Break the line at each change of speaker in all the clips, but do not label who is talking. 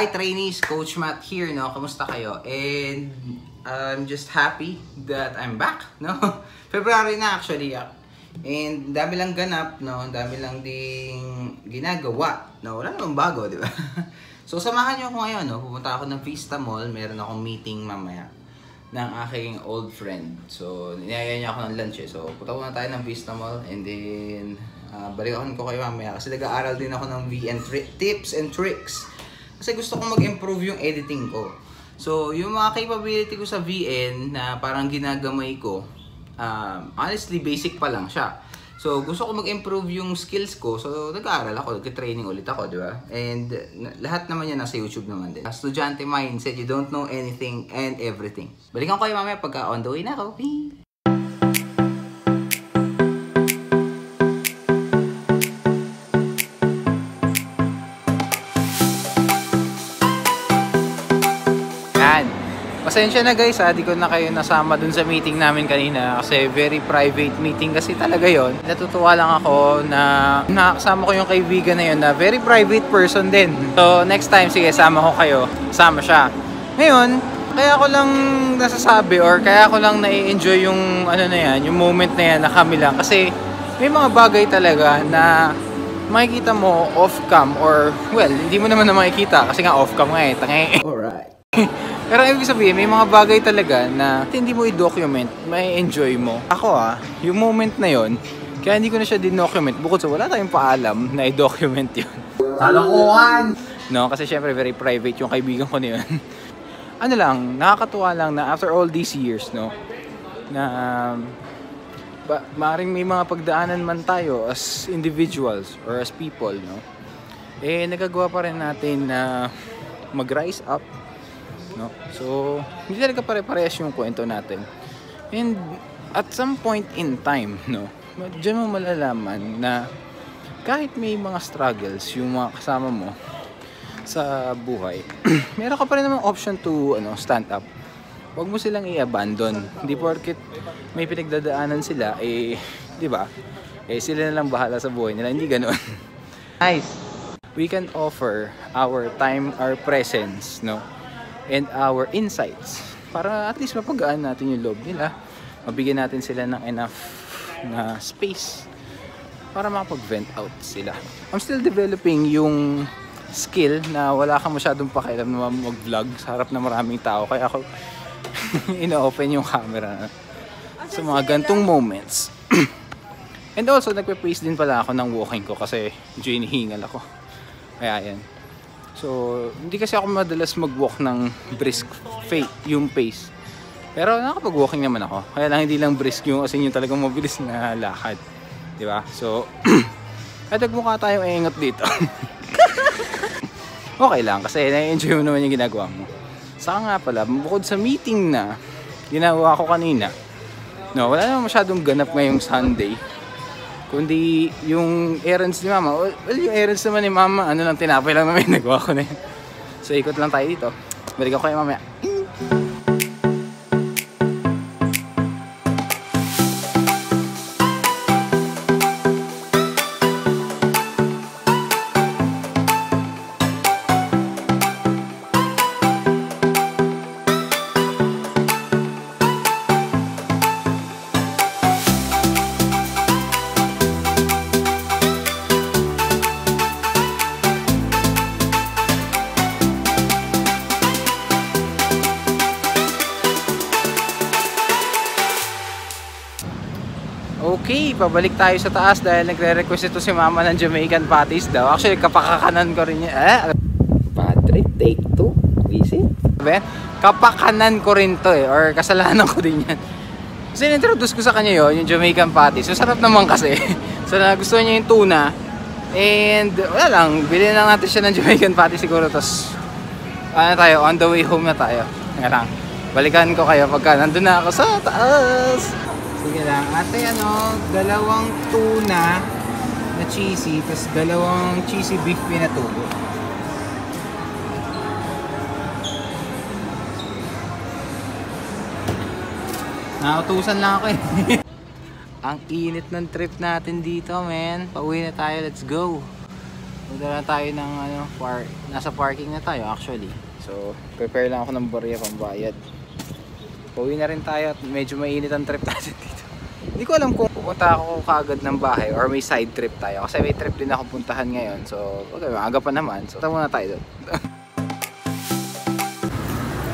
Hi trainees, Coach Matt here, no? Kamusta kayo? And I'm just happy that I'm back, no? February na actually, and dami lang ganap, no? Dami lang ding ginagawa, no? Wala namang bago, di ba? So samahan niyo ako ngayon, no? Pupunta ako ng Vista Mall, meron akong meeting mamaya ng aking old friend. So niyaya niya ako ng lunch, eh. So punta muna tayo ng Vista Mall, and then balikan ko kayo mamaya kasi nag-aaral din ako ng VN tips and tricks. Kasi gusto kong mag-improve yung editing ko. So, yung mga capability ko sa VN na parang ginagamay ko, honestly, basic pa lang siya. So, gusto ko mag-improve yung skills ko. So, nag-aaral ako, nag-training ulit ako, di ba? And lahat naman yan nasa YouTube naman din. Estudyante mindset, you don't know anything and everything. Balikan ko kayo mamaya pagka on the way na ako. Pasensya na guys, di ko na kayo nasama dun sa meeting namin kanina kasi very private meeting kasi talaga yon. Natutuwa lang ako na nakasama ko yung kaibigan na yun na very private person din. So next time, sige, sama ko kayo, sama siya. Ngayon, kaya ko lang nasasabi or kaya ko lang nai-enjoy yung ano na yan, yung moment na yan na kami lang kasi may mga bagay talaga na makikita mo off-cam or well, hindi mo naman na makikita kasi nga off-cam nga eh, tangay. Alright. Pero ibig sabihin, may mga bagay talaga na hindi mo i-document, may enjoy mo. Ako yung moment na yon, kaya hindi ko na siya din-document bukod sa wala tayong paalam na i-document yun. Kalokohan! No, kasi syempre very private yung kaibigan ko na yun. Ano lang, nakakatuwa lang na after all these years, no, na maaaring may mga pagdaanan man tayo as individuals or as people, no, eh nagagawa pa rin natin na mag-rise up. No? So, hindi talaga pare-parehas yung kwento natin. And at some point in time, no, diyan mo malalaman na kahit may mga struggles yung mga kasama mo sa buhay, meron ka pa rin namang option to stand up. Huwag mo silang i-abandon. Hindi porket may pinagdadaanan sila, di ba? Sila na lang bahala sa buhay nila. Hindi ganoon. Nice. We can offer our time, our presence, no? And our insights para at least mapagaan natin yung loob nila, mabigyan natin sila ng enough na space para makapag-vent out sila. I'm still developing yung skill na wala kang masyadong pakialam na mag-vlog sa harap na maraming tao, kaya ako ina-open yung camera sa mga gantong moments. And also nagpe-pace din pala ako ng walking ko kasi medyo hinihingal ako, kaya yan. So, hindi kasi ako madalas mag-walk ng brisk yung pace. Pero nakapag-walking naman ako. Kaya lang hindi lang brisk yung kasi yung talagang mabilis na lakad. Diba? So, at nagmukha tayong engot dito. Okay lang kasi na-enjoy mo naman yung ginagawa mo. Saka nga pala, bukod sa meeting na ginagawa ko kanina, no, wala naman masyadong ganap ngayong Sunday. Kundi yung errands ni mama. Well, yung errands naman ni mama, lang, tinapay lang naman yung nagawa ko na yun. So, ikot lang tayo dito. Balik ako kayo mamaya. Okay, pabalik tayo sa taas dahil nagre-request ito si mama ng Jamaican patties daw. Actually, kapakakanan ko rin yan. Padre, take 2. Easy. Kapakanan ko rin to or kasalanan ko din yan. Kasi in-introduce ko sa kanya yung Jamaican patties. So, sarap naman kasi. So, nagustuhan niya yung tuna. And, wala lang, bilhin lang natin siya ng Jamaican patties siguro. Tapos, tayo, on the way home na tayo. Nga lang, balikan ko kayo pagka nandun na ako sa taas. Sige lang, ate dalawang tuna na cheesy, tapos dalawang cheesy beef pinatubo. Nakautusan lang ako eh. Ang init ng trip natin dito, man. Pauwi na tayo, let's go. Punta na tayo ng ano, nasa parking na tayo actually. So, prepare lang ako ng barya pambayad. Pauwi na rin tayo at medyo mainit ang trip natin dito. Hindi ko alam kung pupunta ako kaagad ng bahay or may side trip tayo. Kasi may trip din ako puntahan ngayon. So, okay, maaga pa naman. So, tama na tayo doon.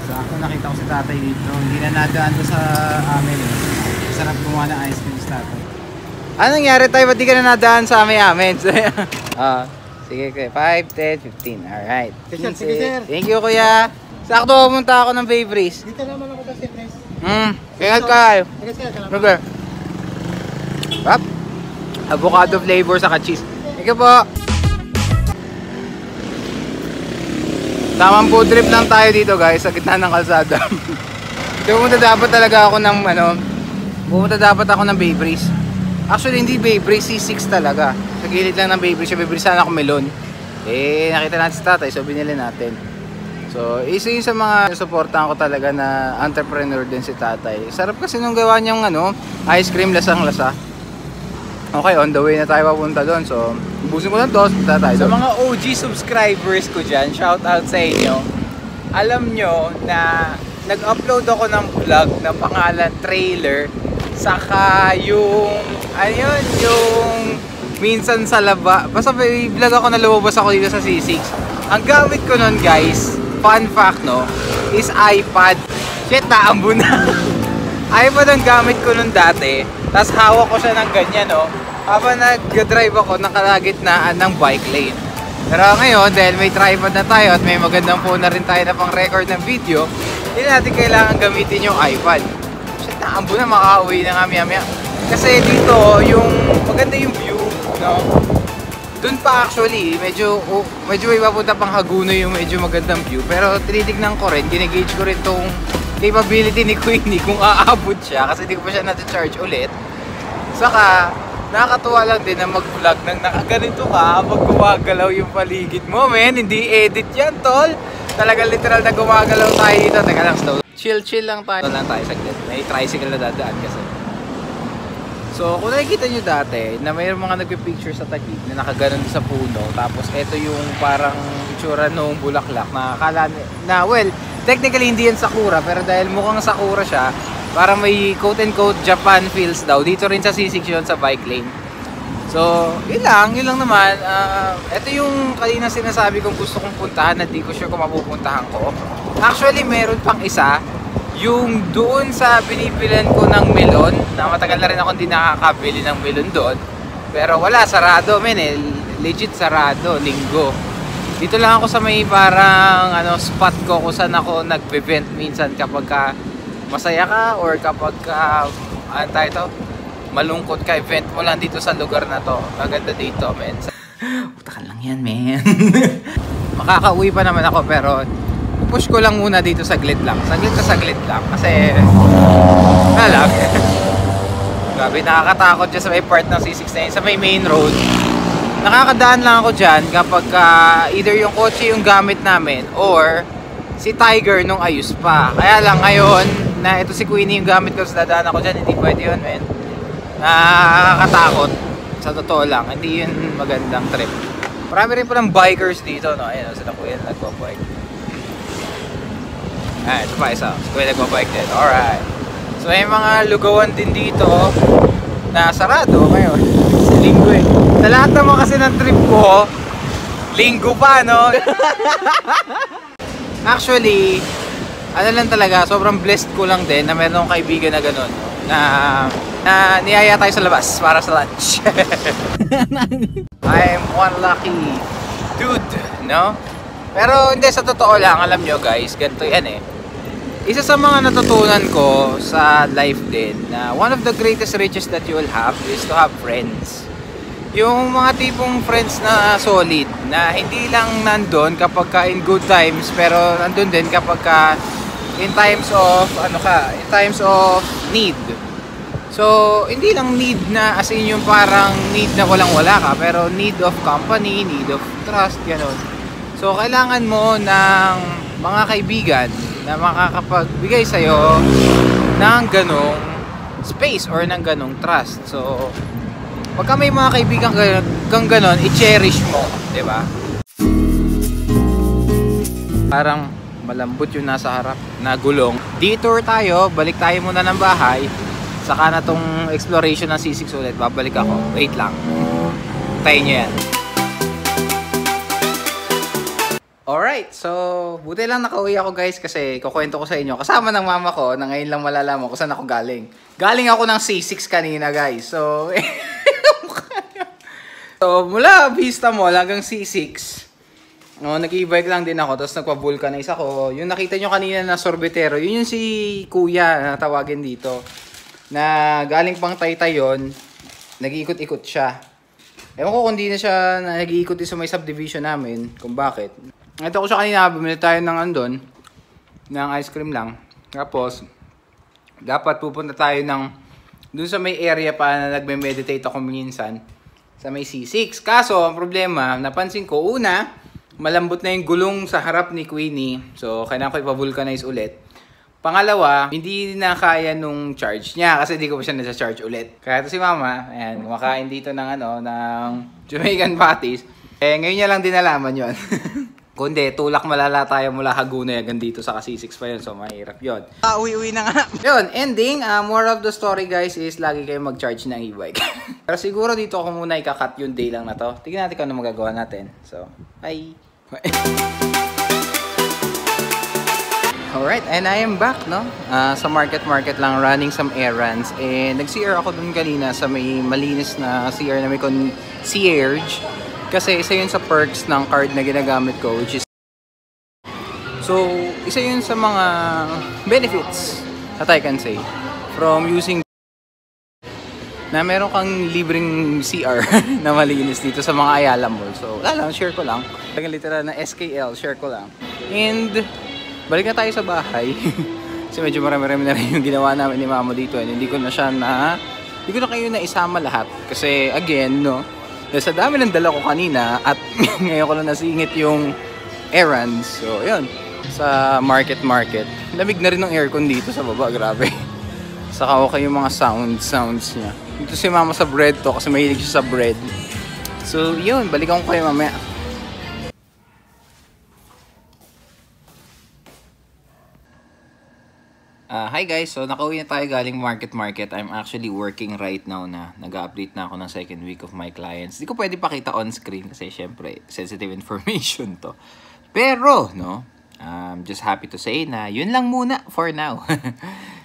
So, ako nakita ko si tatay dito. Hindi na nadaan doon sa amin. Sarap gumawa ng ice cream sa tatay. Ano nangyari tayo? Ba't di ka na nadaan sa amin? Sige, kuya. 5, 10, 15. Alright.
Sige, sir.
Thank you, kuya. Sakto, pumunta ako ng Babe Breeze.
Dito naman ako sa Cypress.
Ingat kayo.
Sige, sir. Salamat.
Okay. Hop. Avocado flavor sa cheese. Thank you po. Tamang food trip lang tayo dito guys, sa gitna ng kalsada. Pumunta dapat talaga ako ng pumunta dapat ako ng Babe Breeze. Actually hindi Babe Breeze, C6 talaga. Sa gilid lang ng Babe Breeze, Babe Breeze sana ako melon. Eh nakita natin si tatay, so binili natin. So isa yun sa mga supportahan ko talaga na entrepreneur din si tatay. Sarap kasi nung gawa niyang ice cream, lasang lasa. Okay, on the way na tayo papunta doon. So, ubusin ko lang to, punta tayo doon. Sa mga OG subscribers ko dyan, shout out sa inyo. Alam nyo na nag-upload ako ng vlog na pangalan trailer. Saka yung, yung minsan sa laba. Basta may vlog ako na lumabas ako dito sa C6. Ang gamit ko nun guys, fun fact is iPad. Shit, naambo na. iPad ang gamit ko nun dati. Tapos hawak ko siya ng ganyan habang nag-drive ako nakalagitnaan ng bike lane. Pero ngayon dahil may tripod na tayo at may magandang phone na rin tayo na pang record ng video, hindi natin kailangan gamitin yung iPad. Shit, naambo na, makauwi na nga maya. Kasi dito yung maganda yung view, Doon pa actually, medyo may papunta pang Hagunoy yung medyo magandang view. Pero tinitignan ko rin, ginigauge ko rin tong capability ni Queenie kung aabot siya kasi hindi ko pa siya na-charge ulit. Saka nakakatuwa lang din na mag-vlog nang nakaganito ka habang gumagalaw yung paligid mo, men. Hindi edit yan, tol. Talagang literal na gumagalaw tayo dito. Teka lang, slow. Chill lang tayo. Ito lang tayo saglit. May tricycle na dadaan kasi. So kung nakikita nyo dati na mayroong mga nagpipicture sa tagig na nakaganon sa puno, tapos ito yung parang itsura nung bulaklak na akala na well, technically hindi yan sakura, pero dahil mukhang sakura siya, parang may quote and quote Japan feels daw dito rin sa C6 yun sa bike lane. So yun lang naman. Ito yung kanina sinasabi kong gusto kong puntahan na di ko sure kung mapupuntahan ko. Actually meron pang isa, yung doon sa binibilan ko ng melon, na matagal na rin ako hindi nakakabili ng melon doon. Pero wala, sarado men legit sarado, linggo. Dito lang ako sa may parang spot ko kung saan ako nag-event minsan kapag ka masaya ka or kapag ka malungkot ka, event mo lang dito sa lugar na to. Maganda dito men. Utakan lang yan men. Makakauwi pa naman ako pero push ko lang muna dito saglit lang kasi lang grabe, nakakatakot dyan sa may part ng C6 na yun, sa may main road. Nakakadaan lang ako dyan kapag either yung kotse yung gamit namin or si Tiger nung ayos pa. Kaya lang ngayon na ito si Queenie yung gamit ko sa dadaan ako dyan, hindi pwede yun men. Nakakatakot sa totoo lang, hindi yun magandang trip. Marami rin palang bikers dito ayun sila kuya nagpo-bike. Ito pa isa. So, kuya nagpapike din. Alright. So, may mga lugawan din dito na sarado ngayon. Sa linggo Sa lahat naman kasi ng trip ko, linggo pa, Actually, lang talaga, sobrang blessed ko lang din na meron akong kaibigan na ganun. Na niyaya tayo sa labas para sa lunch. I'm one lucky dude, Pero hindi, sa totoo lang, alam nyo guys, ganito yan Isa sa mga natutunan ko sa life din na one of the greatest riches that you will have is to have friends. Yung mga tipong friends na solid, na hindi lang nandun kapag ka in good times, pero nandun din kapag ka in times of in times of need. So, hindi lang need na as in yung parang need na walang-wala ka, pero need of company, need of trust, gano'n. So, kailangan mo ng mga kaibigan na makakapagbigay sa'yo ng ganong space or ng ganong trust. So, Pagka may mga kaibigan kang ganon, i-cherish mo, di ba? Parang malambot yung nasa harap na gulong. Detour tayo, balik tayo muna ng bahay. Saka na tong exploration ng C6 ulit. Babalik ako. Wait lang. Tayo nyo yan. Alright, so buti lang nakauwi ako guys kasi kukwento ko sa inyo. Kasama ng mama ko na ngayon lang malalaman kung saan ako galing. Galing ako ng C6 kanina guys. So, so mula Vista Mall hanggang C6. No, nag-e-bike lang din ako, tapos nagpa-vulcanize ako. Yung nakita nyo kanina na sorbetero, yun yung si Kuya na tawagin dito. Na galing pang Taytay yun, nag-iikot-ikot siya. Ewan ko kung di na siya nag-iikot din sa may subdivision namin, kung bakit. Ito ko siya kanina, bumili tayo ng andon, ng ice cream lang. Tapos, dapat pupunta tayo dun sa may area pa na nagme-meditate ako minsan, sa may C6. Kaso, ang problema, napansin ko, una, malambot na yung gulong sa harap ni Queenie. So, kailangan ko ipa-vulcanize ulit. Pangalawa, hindi na kaya nung charge niya kasi di ko pa siya nasa-charge ulit. Kaya ito si Mama, ayan, kumakain dito ng Jamaican patties. Ngayon niya lang din nalaman yun. Kundi, tulak malala tayo mula Hagonoy hanggang dito sa C6 pa yun. So, mahirap yun. Uwi-uwi na nga. Yun, ending. More of the story guys is lagi kayo mag-charge ng e-bike. Pero siguro dito ako muna ikakat yung day lang na to. Tignan natin kung ano magagawa natin. So, bye! Alright, and I am back, no? Sa market lang, running some errands. And nag-CR ako dun kanina sa may malinis na CR na may concierge. Kasi isa yun sa perks ng card na ginagamit ko, which is... So, isa yun sa mga benefits that I can say from using na meron kang libreng CR na malinis dito sa mga Ayala Mall. So, share ko lang. Talagang literal na SKL, share ko lang. And, balik na tayo sa bahay. Kasi medyo marami-rami na rin yung ginawa namin ni Mama dito. And hindi ko na kayo na isama lahat. Kasi, again, no, sa dami ng dala ko kanina at ngayon ko lang nasingit yung errands. So, yun. Sa market. Lamig na rin ng aircon dito sa baba. Grabe. Saka okay yung mga sounds niya. Dito si Mama sa bread to kasi mahilig siya sa bread. So, yun. Balikan ko kayo mamaya. Hi guys, so nakauwi na tayo galing market. I'm actually working right now na nag-update na ako ng second week of my clients. Di ko pwede pakita on screen kasi syempre sensitive information to. Pero, no, I'm just happy to say na yun lang muna for now.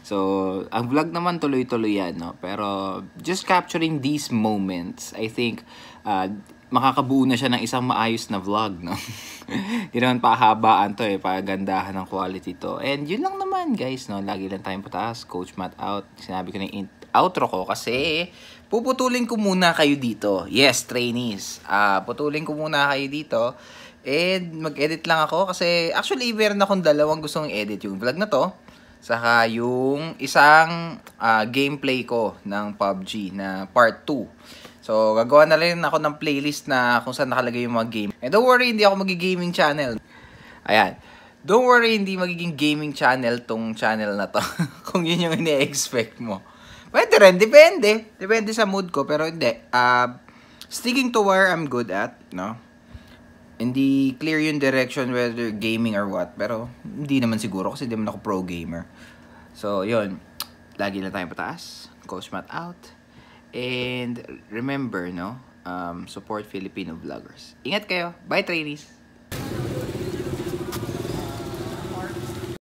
So, ang vlog naman tuloy-tuloy yan, no? Pero just capturing these moments, I think makakabuo na siya ng isang maayos na vlog, no? Hindi naman pahabaan to pagandahan ng quality to. And yun lang naman guys, no? Lagi lang tayong pataas, Coach Matt out. Sinabi ko na yung outro ko kasi puputulin ko muna kayo dito. Yes, trainees. Putulin ko muna kayo dito. And mag-edit lang ako kasi actually meron akong dalawang gustong i-edit. Yung vlog na to, saka yung isang gameplay ko ng PUBG na part 2. So, gagawa na rin ako ng playlist na kung saan nakalagay yung mga game. And don't worry, hindi ako magiging gaming channel. Ayan. Don't worry, hindi magiging gaming channel tong channel na to. Kung yun yung ini-expect mo. Pwede rin, depende. Depende sa mood ko, pero hindi. Sticking to where I'm good at, no? Hindi clear yung direction whether gaming or what. Pero, hindi naman siguro kasi hindi naman ako pro gamer. So, yun. Lagi na tayong pataas. Coach Matt out. And remember, no, support Filipino vloggers. Ingat kayo. Bye, trainees!